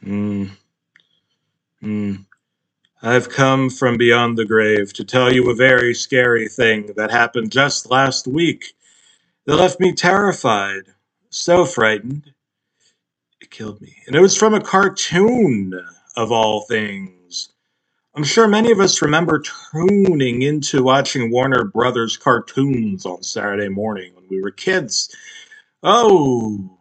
Mm, mm. I've come from beyond the grave to tell you a very scary thing that happened just last week that left me terrified, so frightened, it killed me. And it was from a cartoon, of all things. I'm sure many of us remember tuning into watching Warner Brothers cartoons on Saturday morning when we were kids. Oh,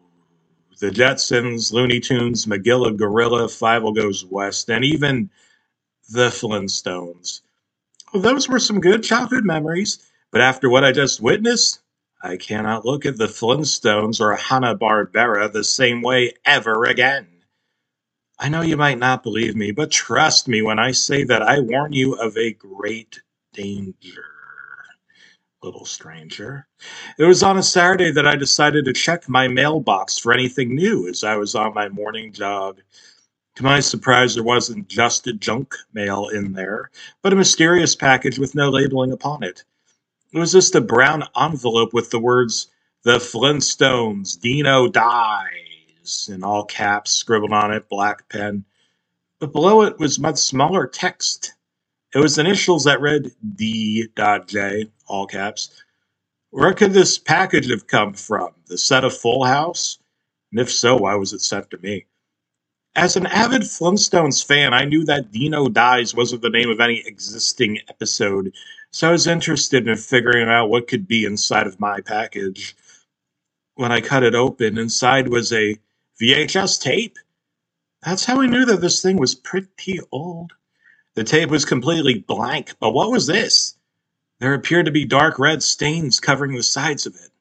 the Jetsons, Looney Tunes, Magilla Gorilla, Five Goes West, and even the Flintstones. Well, those were some good childhood memories, but after what I just witnessed, I cannot look at the Flintstones or Hanna-Barbera the same way ever again. I know you might not believe me, but trust me when I say that I warn you of a great danger, little stranger. It was on a Saturday that I decided to check my mailbox for anything new as I was on my morning jog. To my surprise, there wasn't just a junk mail in there, but a mysterious package with no labeling upon it. It was just a brown envelope with the words, "The Flintstones, Dino dies," in all caps scribbled on it, black pen. But below it was much smaller text. It was initials that read D.J, all caps. Where could this package have come from? The set of Full House? And if so, why was it sent to me? As an avid Flintstones fan, I knew that Dino Dies wasn't the name of any existing episode, so I was interested in figuring out what could be inside of my package. When I cut it open, inside was a VHS tape. That's how I knew that this thing was pretty old. The tape was completely blank, but what was this? There appeared to be dark red stains covering the sides of it.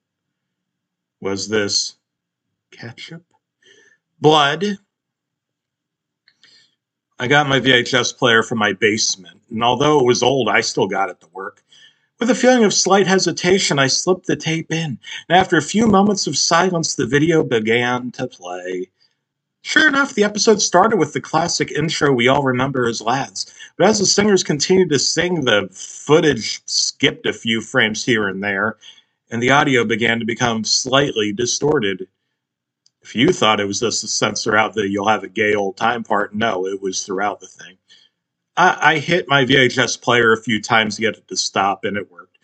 Was this ketchup? Blood? I got my VHS player from my basement, and although it was old, I still got it to work. With a feeling of slight hesitation, I slipped the tape in, and after a few moments of silence, the video began to play. Sure enough, the episode started with the classic intro we all remember as lads, but as the singers continued to sing, the footage skipped a few frames here and there, and the audio began to become slightly distorted. If you thought it was just to censor out the "you'll have a gay old time" part, no, it was throughout the thing. I hit my VHS player a few times to get it to stop, and it worked.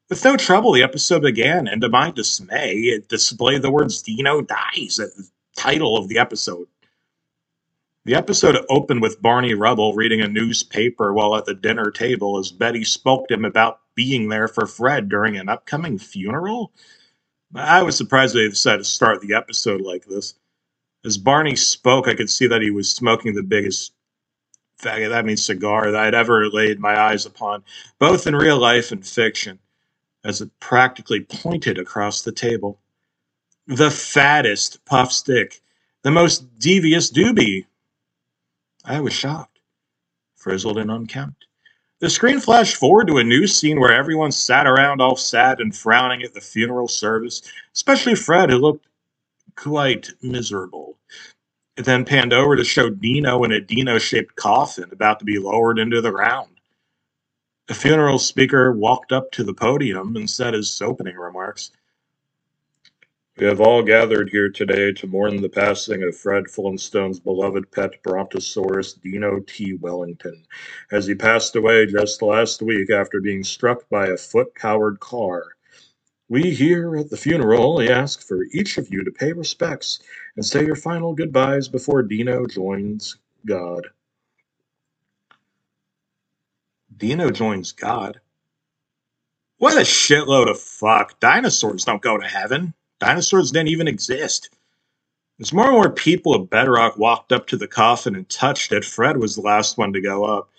With no trouble, the episode began, and to my dismay, it displayed the words "Dino dies" at the title of the episode. The episode opened with Barney Rubble reading a newspaper while at the dinner table as Betty spoke to him about being there for Fred during an upcoming funeral. I was surprised they decided to start the episode like this. As Barney spoke, I could see that he was smoking the biggest faggot, that means cigar, that I'd ever laid my eyes upon, both in real life and fiction, as it practically pointed across the table. The fattest puff stick, the most devious doobie. I was shocked, frizzled and unkempt. The screen flashed forward to a new scene where everyone sat around all sad and frowning at the funeral service, especially Fred, who looked quite miserable. It then panned over to show Dino in a Dino-shaped coffin about to be lowered into the ground. The funeral speaker walked up to the podium and said his opening remarks. "We have all gathered here today to mourn the passing of Fred Flintstone's beloved pet brontosaurus Dino T. Wellington, as he passed away just last week after being struck by a foot-powered car. We here at the funeral only ask for each of you to pay respects and say your final goodbyes before Dino joins God." Dino joins God? What a shitload of fuck. Dinosaurs don't go to heaven. Dinosaurs didn't even exist. As more and more people of Bedrock walked up to the coffin and touched it, Fred was the last one to go up.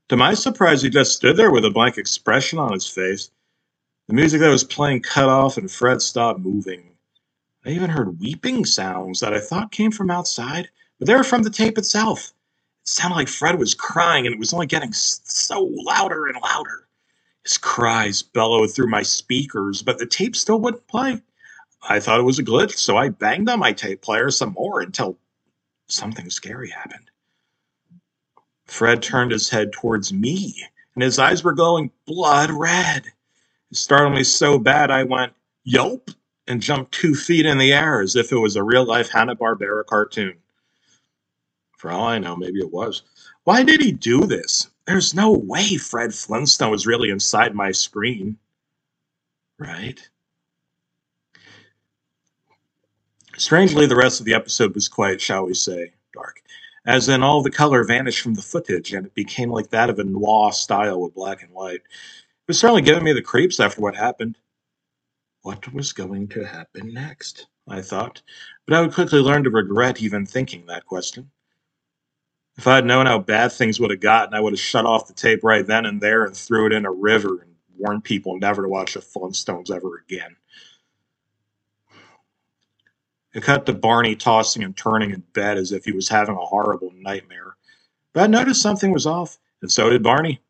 To my surprise, he just stood there with a blank expression on his face. The music that was playing cut off and Fred stopped moving. I even heard weeping sounds that I thought came from outside, but they were from the tape itself. It sounded like Fred was crying, and it was only getting so louder and louder. His cries bellowed through my speakers, but the tape still wouldn't play. I thought it was a glitch, so I banged on my tape player some more until something scary happened. Fred turned his head towards me, and his eyes were glowing blood red. It startled me so bad I went, "Yelp," and jumped 2 feet in the air as if it was a real-life Hanna-Barbera cartoon. For all I know, maybe it was. Why did he do this? There's no way Fred Flintstone was really inside my screen. Right? Strangely, the rest of the episode was quite, shall we say, dark. As in, all the color vanished from the footage, and it became like that of a noir style with black and white. It was certainly giving me the creeps after what happened. What was going to happen next? I thought, but I would quickly learn to regret even thinking that question. If I had known how bad things would have gotten, I would have shut off the tape right then and there and threw it in a river and warned people never to watch the Flintstones ever again. It cut to Barney tossing and turning in bed as if he was having a horrible nightmare. But I noticed something was off, and so did Barney.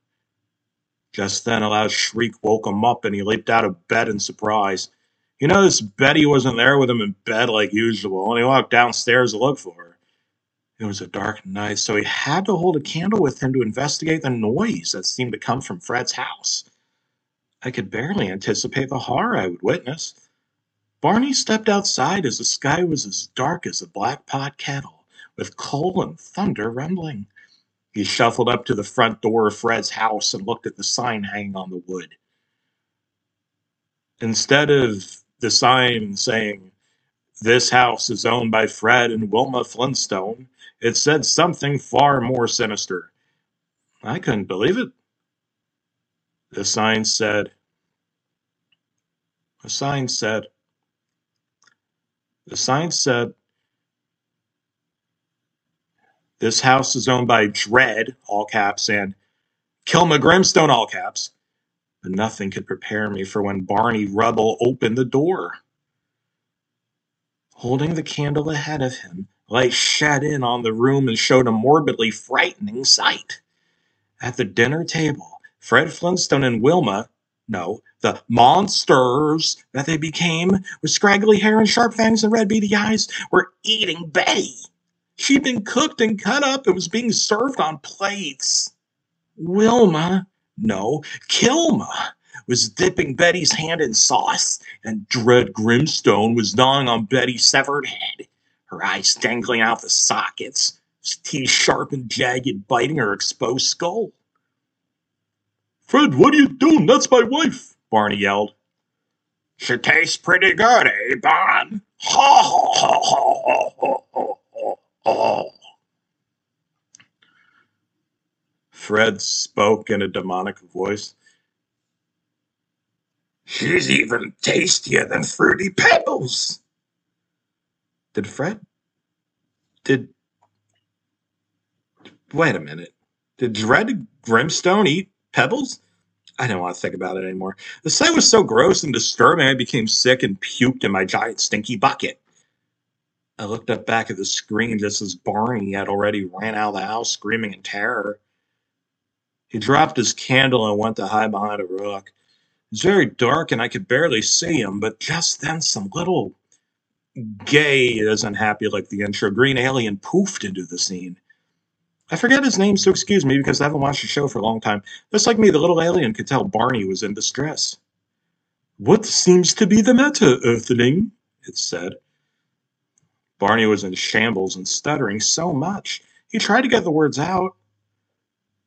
Just then, a loud shriek woke him up, and he leaped out of bed in surprise. He noticed Betty wasn't there with him in bed like usual, and he walked downstairs to look for her. It was a dark night, so he had to hold a candle with him to investigate the noise that seemed to come from Fred's house. I could barely anticipate the horror I would witness. Barney stepped outside as the sky was as dark as a black pot kettle, with coal and thunder rumbling. He shuffled up to the front door of Fred's house and looked at the sign hanging on the wood. Instead of the sign saying, "This house is owned by Fred and Wilma Flintstone," it said something far more sinister. I couldn't believe it. The sign said, the sign said, the sign said, "This house is owned by Dread," all caps, and "Kilma Grimstone," all caps. But nothing could prepare me for when Barney Rubble opened the door. Holding the candle ahead of him, light shed in on the room and showed a morbidly frightening sight. At the dinner table, Fred Flintstone and Wilma, no, the monsters that they became, with scraggly hair and sharp fangs and red beady eyes, were eating Betty. She'd been cooked and cut up and was being served on plates. Wilma, no, Kilma, was dipping Betty's hand in sauce, and Dread Grimstone was gnawing on Betty's severed head, her eyes dangling out the sockets, his teeth sharp and jagged, biting her exposed skull. "Fred, what are you doing? That's my wife," Barney yelled. "She tastes pretty good, eh, Bon? Ha ha ha ha ha ha ha ha." Fred spoke in a demonic voice. "She's even tastier than Fruity Pebbles." Did Fred? Did. Wait a minute. Did Dread Grimstone eat Pebbles? I didn't want to think about it anymore. The sight was so gross and disturbing I became sick and puked in my giant stinky bucket. I looked up back at the screen just as Barney had already ran out of the house screaming in terror. He dropped his candle and went to hide behind a rock. It was very dark and I could barely see him, but just then some little gay isn't happy like the intro green alien poofed into the scene. I forget his name, so excuse me because I haven't watched the show for a long time. Just like me, the little alien could tell Barney was in distress. "What seems to be the matter, Earthling?" it said. Barney was in shambles and stuttering so much. He tried to get the words out.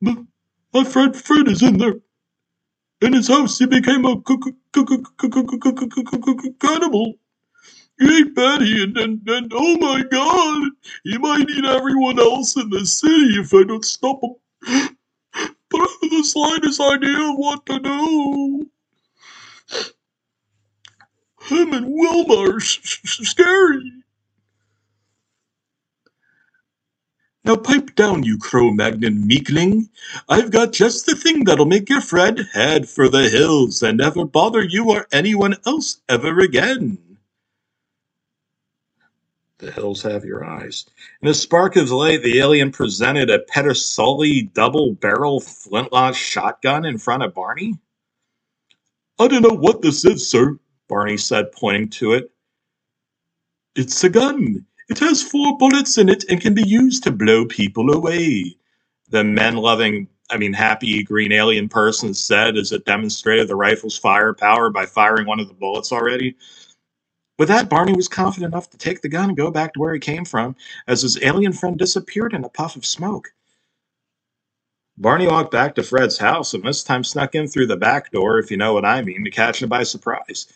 My friend Fred is in there. In his house, he became a cannibal. He ate Betty, and oh my god, he might eat everyone else in the city if I don't stop him. But I have the slightest idea of what to do. Him and Wilma are scary." "Now pipe down, you Cro-Magnon meekling. I've got just the thing that'll make your Fred head for the hills and never bother you or anyone else ever again." The hills have your eyes. In a spark of light, the alien presented a Pedersoli double-barrel flintlock shotgun in front of Barney. "I don't know what this is, sir," Barney said, pointing to it. "It's a gun. It has 4 bullets in it and can be used to blow people away," the happy green alien person said as it demonstrated the rifle's firepower by firing one of the bullets already. With that, Barney was confident enough to take the gun and go back to where he came from as his alien friend disappeared in a puff of smoke. Barney walked back to Fred's house and this time snuck in through the back door, if you know what I mean, to catch him by surprise.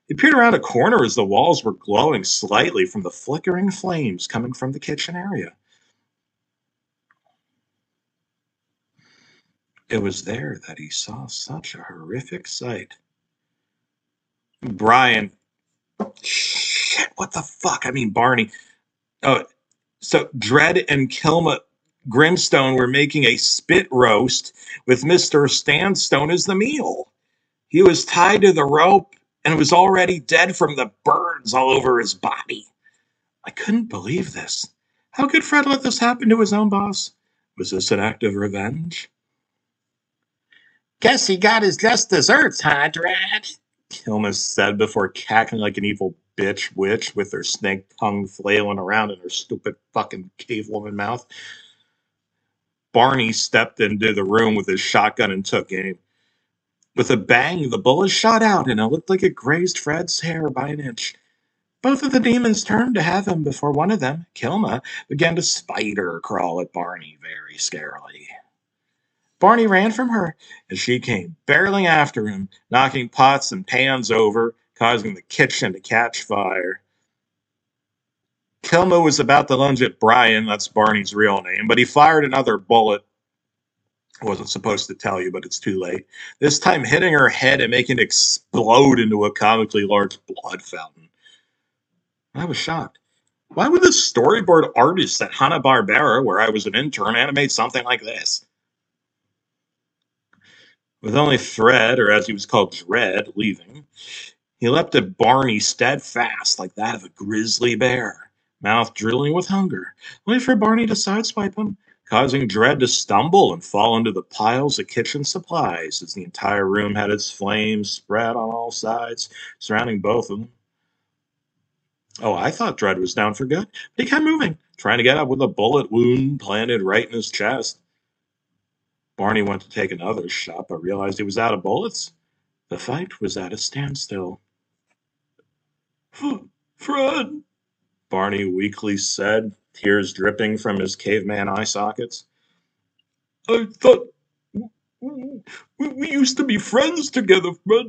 He peered around a corner as the walls were glowing slightly from the flickering flames coming from the kitchen area. It was there that he saw such a horrific sight. Brian, shit, what the fuck? I mean, Barney. Oh, so Dredd and Kilma Grimstone were making a spit roast with Mr. Stanstone as the meal. He was tied to the rope and was already dead from the burns all over his body. I couldn't believe this. How could Fred let this happen to his own boss? Was this an act of revenge? Guess he got his just desserts, huh, Dredd? Kilma said before cackling like an evil bitch witch with her snake tongue flailing around in her stupid fucking cave woman mouth. Barney stepped into the room with his shotgun and took aim. With a bang, the bullet shot out and it looked like it grazed Fred's hair by an inch. Both of the demons turned to have him before one of them, Kilma, began to spider crawl at Barney very scarily. Barney ran from her as she came barreling after him, knocking pots and pans over, causing the kitchen to catch fire. Kilma was about to lunge at Brian, that's Barney's real name, but he fired another bullet. I wasn't supposed to tell you, but it's too late. This time hitting her head and making it explode into a comically large blood fountain. I was shocked. Why would the storyboard artist at Hanna-Barbera, where I was an intern, animate something like this? With only Fred, or as he was called, Dredd, leaving, he leapt at Barney steadfast like that of a grizzly bear, mouth drilling with hunger, only for Barney to sideswipe him, causing Dredd to stumble and fall into the piles of kitchen supplies as the entire room had its flames spread on all sides, surrounding both of them. Oh, I thought Dredd was down for good, but he kept moving, trying to get up with a bullet wound planted right in his chest. Barney went to take another shot, but realized he was out of bullets. The fight was at a standstill. Fred, Barney weakly said, tears dripping from his caveman eye sockets. I thought we used to be friends together, Fred.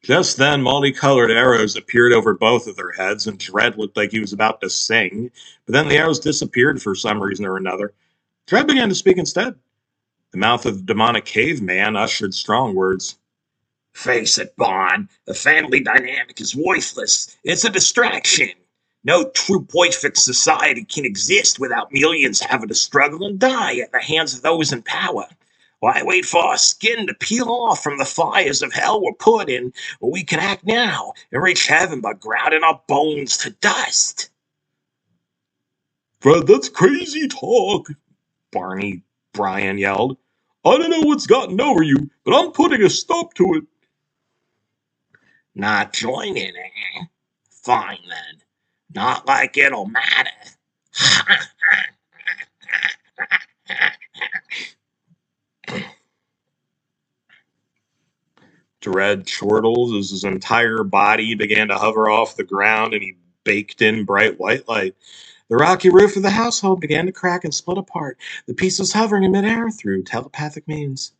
Just then, multicolored arrows appeared over both of their heads, and Dredd looked like he was about to sing, but then the arrows disappeared for some reason or another. Dredd began to speak instead. The mouth of the demonic caveman ushered strong words. Face it, Bond. The family dynamic is worthless. It's a distraction. No true perfect society can exist without millions having to struggle and die at the hands of those in power. Why wait for our skin to peel off from the fires of hell we're put in when we can act now and reach heaven by grounding our bones to dust? Fred, that's crazy talk, Brian yelled. I don't know what's gotten over you, but I'm putting a stop to it. Not joining, eh? Fine then. Not like it'll matter. Dredd chortled as his entire body began to hover off the ground and he baked in bright white light. The rocky roof of the household began to crack and split apart, the pieces hovering in midair through telepathic means.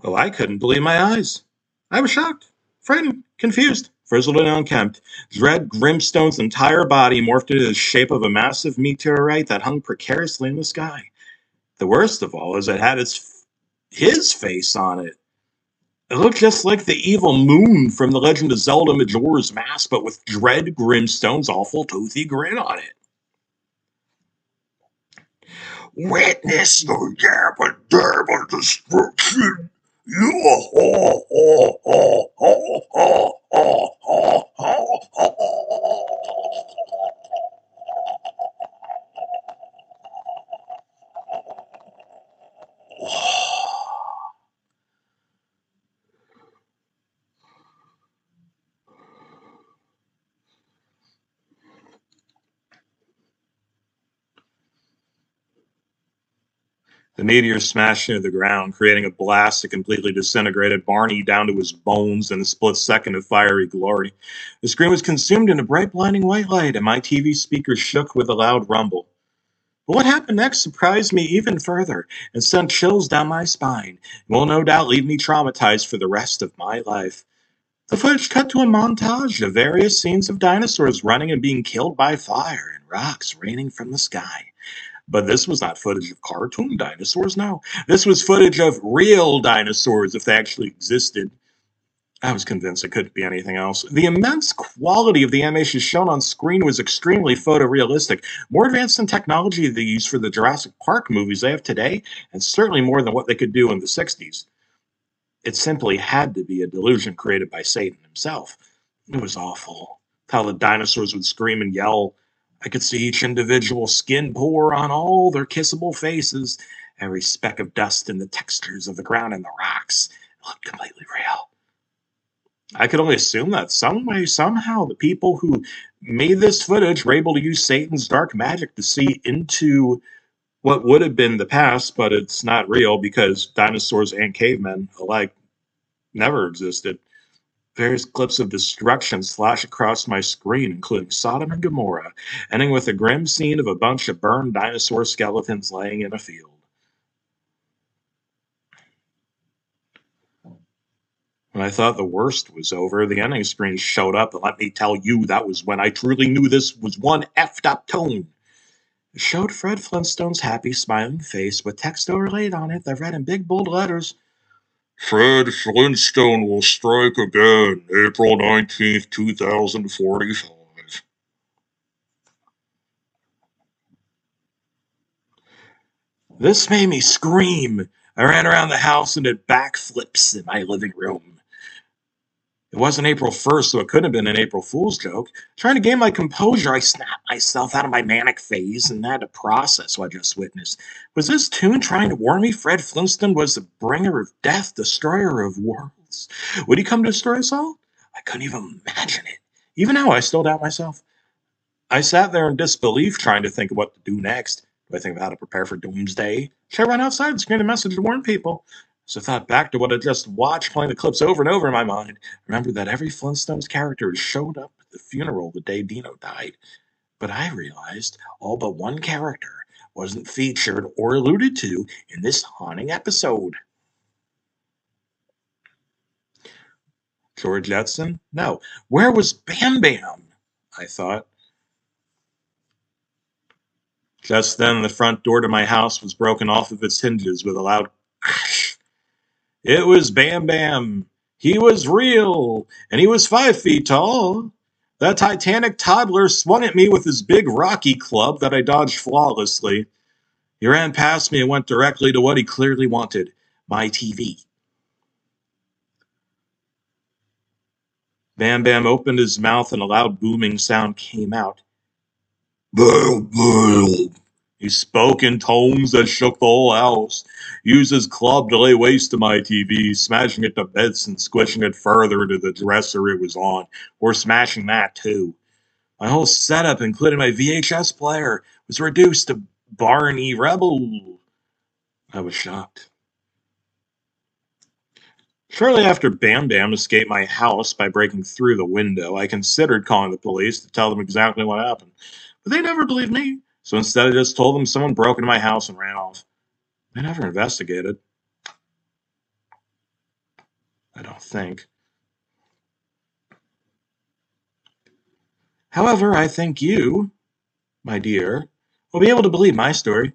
Oh, I couldn't believe my eyes. I was shocked, frightened, confused, frizzled and unkempt. Dredd Grimstone's entire body morphed into the shape of a massive meteorite that hung precariously in the sky. The worst of all is it had his face on it. It looked just like the evil moon from The Legend of Zelda Majora's Mask, but with Dredd Grimstone's awful toothy grin on it. Witness your yabba-dabba destruction! The meteor smashed into the ground, creating a blast that completely disintegrated Barney down to his bones in a split second of fiery glory. The screen was consumed in a bright, blinding white light, and my TV speakers shook with a loud rumble. But what happened next surprised me even further and sent chills down my spine, and will no doubt leave me traumatized for the rest of my life. The footage cut to a montage of various scenes of dinosaurs running and being killed by fire and rocks raining from the sky. But this was not footage of cartoon dinosaurs, no. This was footage of real dinosaurs, if they actually existed. I was convinced it couldn't be anything else. The immense quality of the animation shown on screen was extremely photorealistic, more advanced than technology they use for the Jurassic Park movies they have today, and certainly more than what they could do in the 60s. It simply had to be a delusion created by Satan himself. It was awful. How the dinosaurs would scream and yell. I could see each individual skin pore on all their kissable faces. Every speck of dust and the textures of the ground and the rocks looked completely real. I could only assume that some way, somehow, the people who made this footage were able to use Satan's dark magic to see into what would have been the past, but it's not real because dinosaurs and cavemen alike never existed. Various clips of destruction flash across my screen, including Sodom and Gomorrah, ending with a grim scene of a bunch of burned dinosaur skeletons laying in a field. When I thought the worst was over, the ending screen showed up, and let me tell you, that was when I truly knew this was one effed up tone. It showed Fred Flintstone's happy, smiling face with text overlaid on it that read in big, bold letters, Fred Flintstone will strike again, April 19th, 2045. This made me scream. I ran around the house and did backflips in my living room. It wasn't April 1st, so it couldn't have been an April Fool's joke. Trying to gain my composure, I snapped myself out of my manic phase and had to process what I just witnessed. Was this tune trying to warn me Fred Flintstone was the bringer of death, destroyer of worlds? Would he come to destroy us all? I couldn't even imagine it. Even now, I still doubt myself. I sat there in disbelief, trying to think of what to do next. Do I think of how to prepare for doomsday? Should I run outside and screen a message to warn people? So I thought back to what I just watched, playing the clips over and over in my mind. Remember that every Flintstones character showed up at the funeral the day Dino died. But I realized all but one character wasn't featured or alluded to in this haunting episode. George Jetson? No. Where was Bam Bam? I thought. Just then, the front door to my house was broken off of its hinges with a loud crash. It was Bam Bam. He was real, and he was 5 feet tall. That titanic toddler swung at me with his big rocky club that I dodged flawlessly. He ran past me and went directly to what he clearly wanted, my TV. Bam Bam opened his mouth and a loud booming sound came out. He spoke in tones that shook the whole house. He used his club to lay waste to my TV, smashing it to bits and squishing it further into the dresser it was on, or smashing that too. My whole setup, including my VHS player, was reduced to Barney Rebel. I was shocked. Shortly after Bam Bam escaped my house by breaking through the window, I considered calling the police to tell them exactly what happened. But they never believed me, so instead I just told them someone broke into my house and ran off. They never investigated. I don't think. However, I think you, my dear, will be able to believe my story.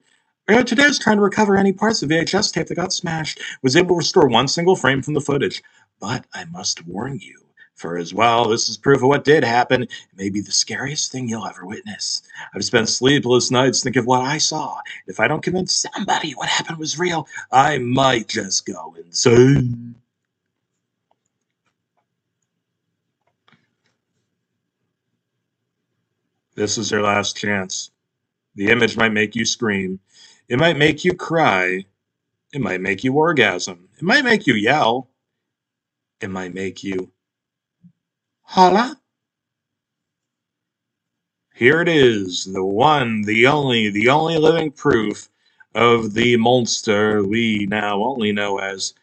Earlier today, I was trying to recover any parts of the VHS tape that got smashed, was able to restore one single frame from the footage. But I must warn you, for as well, this is proof of what did happen. It may be the scariest thing you'll ever witness. I've spent sleepless nights thinking of what I saw. If I don't convince somebody what happened was real, I might just go insane. This is your last chance. The image might make you scream. It might make you cry. It might make you orgasm. It might make you yell. It might make you holla. Here it is, the one, the only living proof of the monster we now only know as